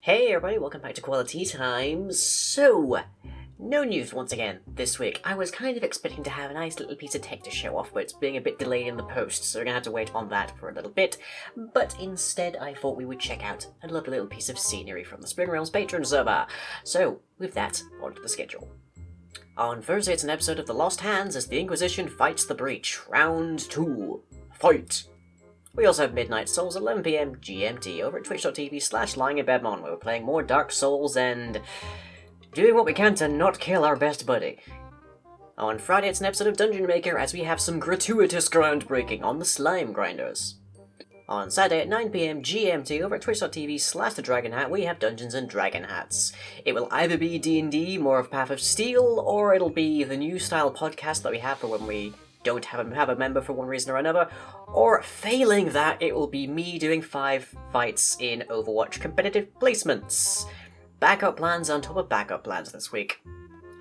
Hey everybody, welcome back to Quali-Tea time. So, no news once again this week. I was kind of expecting to have a nice little piece of tech to show off, but it's being a bit delayed in the post, so we're gonna have to wait on that for a little bit. But instead, I thought we would check out a lovely little piece of scenery from the Spring Realms Patron server. So, with that, onto the schedule. On Thursday, it's an episode of The Lost Hands as the Inquisition fights the Breach. Round 2. Fight! We also have Midnight Souls, 11 PM GMT, over at twitch.tv/lyinginbedmon, where we're playing more Dark Souls and doing what we can to not kill our best buddy. On Friday, it's an episode of Dungeon Maker, as we have some gratuitous groundbreaking on the Slime Grinders. On Saturday at 9 PM GMT, over at twitch.tv/thedragonhat, we have Dungeons and Dragon Hats. It will either be D&D, more of Path of Steel, or it'll be the new style podcast that we have for when we don't have a member for one reason or another, or failing that, it will be me doing 5 fights in Overwatch competitive placements. Backup plans on top of backup plans this week.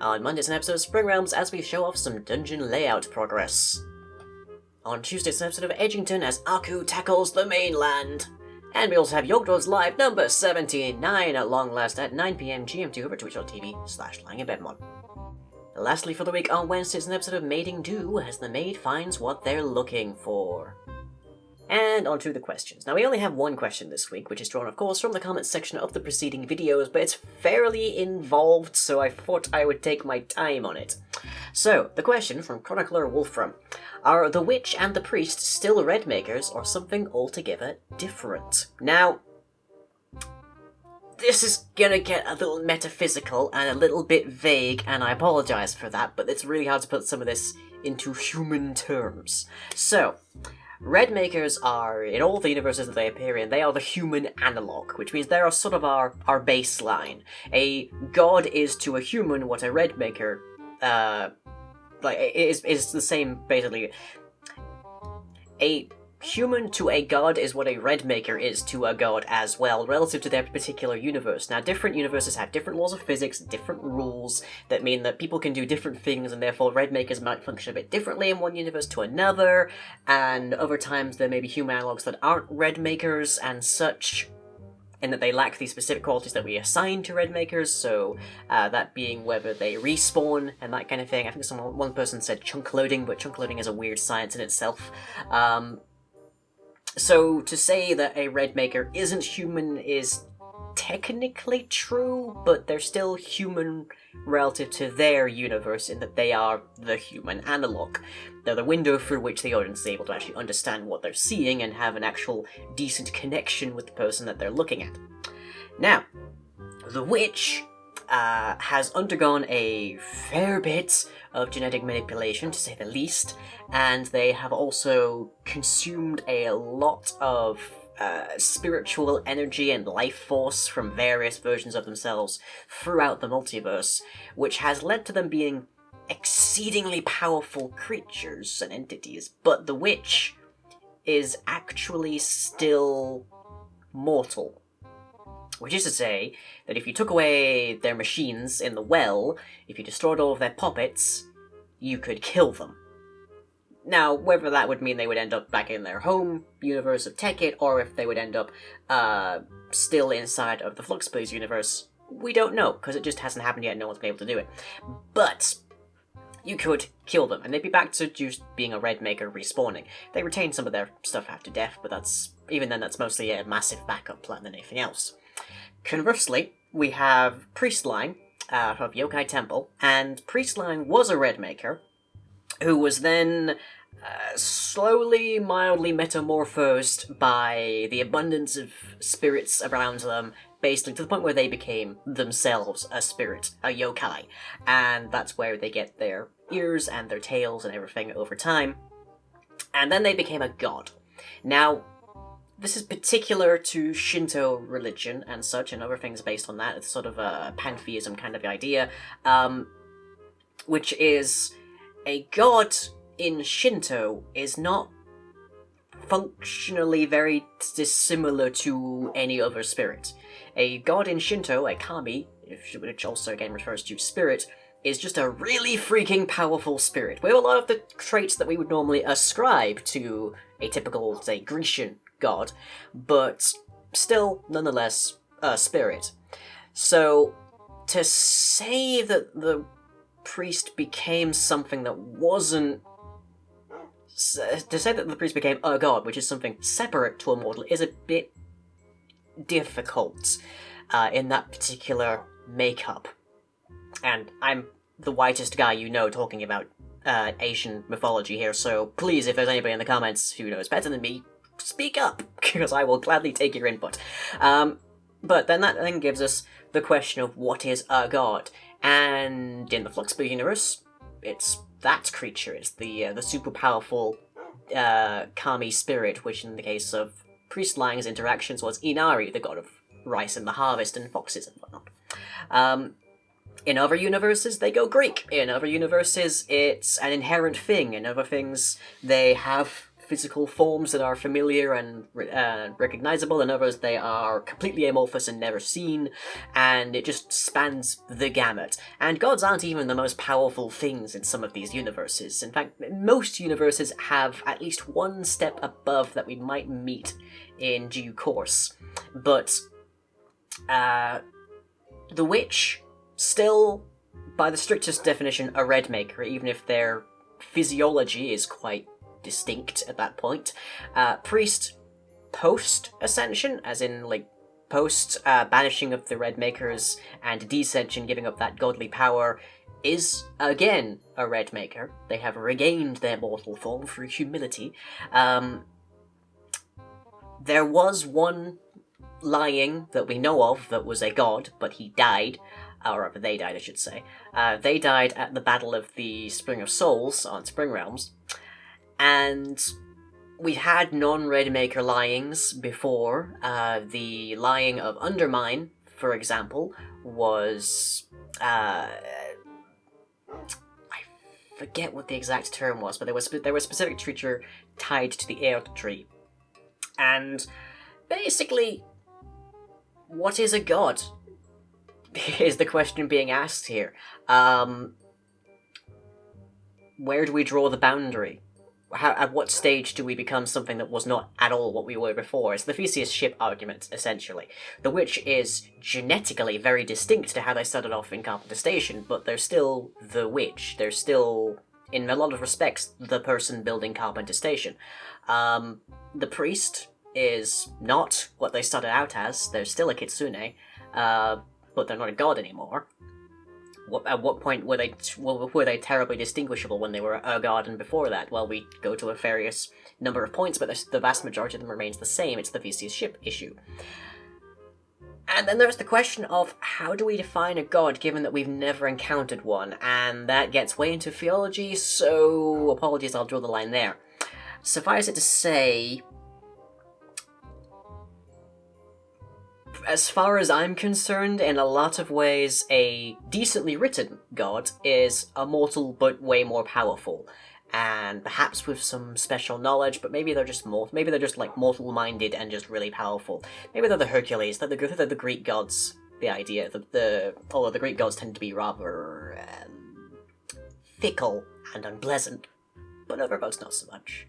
On Monday, it's an episode of Spring Realms as we show off some dungeon layout progress. On Tuesday, it's an episode of Edgington as Aku tackles the mainland. And we also have Yogdor's Live number 79 at long last at 9 PM GMT over twitch.tv/lyinginbedmon. Lastly for the week, on Wednesday, it's an episode of Maiding Do as the maid finds what they're looking for. And on to the questions. Now, we only have one question this week, which is drawn, of course, from the comments section of the preceding videos, but it's fairly involved, so I thought I would take my time on it. So, the question from Chronicler Wolfram: are the witch and the priest still red makers, or something altogether different? Now, this is gonna get a little metaphysical and a little bit vague, and I apologize for that, but it's really hard to put some of this into human terms. So, red makers are, in all the universes that they appear in, they are the human analog, which means they are sort of our baseline. A god is to a human what a red maker, is the same, basically. A human to a god is what a red maker is to a god as well, relative to their particular universe. Now, different universes have different laws of physics, different rules, that mean that people can do different things, and therefore red makers might function a bit differently in one universe to another, and other times there may be human analogs that aren't red makers and such, in that they lack these specific qualities that we assign to red makers, so that being whether they respawn and that kind of thing. I think one person said chunk loading, but chunk loading is a weird science in itself. So to say that a red maker isn't human is technically true, but they're still human relative to their universe in that they are the human analog. They're the window through which the audience is able to actually understand what they're seeing and have an actual decent connection with the person that they're looking at. Now, the witch has undergone a fair bit of genetic manipulation, to say the least, and they have also consumed a lot of spiritual energy and life force from various versions of themselves throughout the multiverse, which has led to them being exceedingly powerful creatures and entities, but the witch is actually still mortal. Which is to say, that if you took away their machines in the well, if you destroyed all of their puppets, you could kill them. Now, whether that would mean they would end up back in their home universe of Tekkit, or if they would end up still inside of the Fluxblaze universe, we don't know, because it just hasn't happened yet and no one's been able to do it. But you could kill them, and they'd be back to just being a red maker respawning. They retain some of their stuff after death, but even then that's mostly a massive backup plan than anything else. Conversely, we have Priestline out of Yokai Temple, and Priestline was a red maker, who was then slowly, mildly metamorphosed by the abundance of spirits around them, basically to the point where they became themselves a spirit, a yokai, and that's where they get their ears and their tails and everything over time, and then they became a god. Now, this is particular to Shinto religion and such, and other things based on that. It's sort of a pantheism kind of idea, which is a god in Shinto is not functionally very dissimilar to any other spirit. A god in Shinto, a kami, which also again refers to spirit, is just a really freaking powerful spirit, with a lot of the traits that we would normally ascribe to a typical, say, Grecian god, but still, nonetheless, spirit. So, to say that the priest became something that wasn't... To say that the priest became a god, which is something separate to a mortal, is a bit difficult in that particular makeup. And I'm the whitest guy you know talking about Asian mythology here, so please, if there's anybody in the comments who knows better than me, speak up, because I will gladly take your input. But then that then gives us the question of what is a god, and in the Fluxper universe, it's that creature. It's the super powerful kami spirit, which in the case of Priest Lang's interactions was Inari, the god of rice and the harvest and foxes and whatnot. In other universes, they go Greek. In other universes, it's an inherent thing. In other things, they have physical forms that are familiar and recognizable. In others, they are completely amorphous and never seen, and it just spans the gamut. And gods aren't even the most powerful things in some of these universes. In fact, most universes have at least one step above that we might meet in due course. But the witch, still, by the strictest definition, a red maker, even if their physiology is quite distinct at that point. Priest, post-ascension, as in, like, post-banishing of the red makers and descension, giving up that godly power, is, again, a red maker. They have regained their mortal form through humility. There was one lying that we know of that was a god, but he died. Or rather, they died, I should say. They died at the Battle of the Spring of Souls on Spring Realms. And we had non-red maker lyings before. The lying of Undermine, for example, was... I forget what the exact term was, but there was a specific creature tied to the Earth Tree. And basically, what is a god? Is the question being asked here. Where do we draw the boundary? At what stage do we become something that was not at all what we were before? It's the Theseus ship argument, essentially. The witch is genetically very distinct to how they started off in Carpenter Station, but they're still the witch. They're still, in a lot of respects, the person building Carpenter Station. The priest is not what they started out as. They're still a kitsune, but they're not a god anymore. At what point were they terribly distinguishable when they were a god and before that? Well, we go to a various number of points, but the vast majority of them remains the same. It's the Theseus ship issue. And then there's the question of how do we define a god given that we've never encountered one? And that gets way into theology, so apologies, I'll draw the line there. Suffice it to say, as far as I'm concerned, in a lot of ways, a decently written god is a mortal but way more powerful. And perhaps with some special knowledge, but maybe they're just like mortal-minded and just really powerful. Maybe they're the Hercules, they're the Greek gods, the idea. Although the Greek gods tend to be rather fickle and unpleasant. But other gods not so much.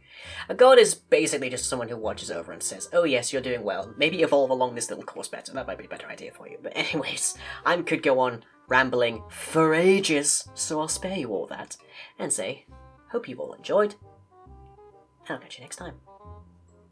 A god is basically just someone who watches over and says, oh yes, you're doing well, maybe evolve along this little course better, that might be a better idea for you. But anyways, I could go on rambling for ages, so I'll spare you all that, and say, hope you've all enjoyed, and I'll catch you next time.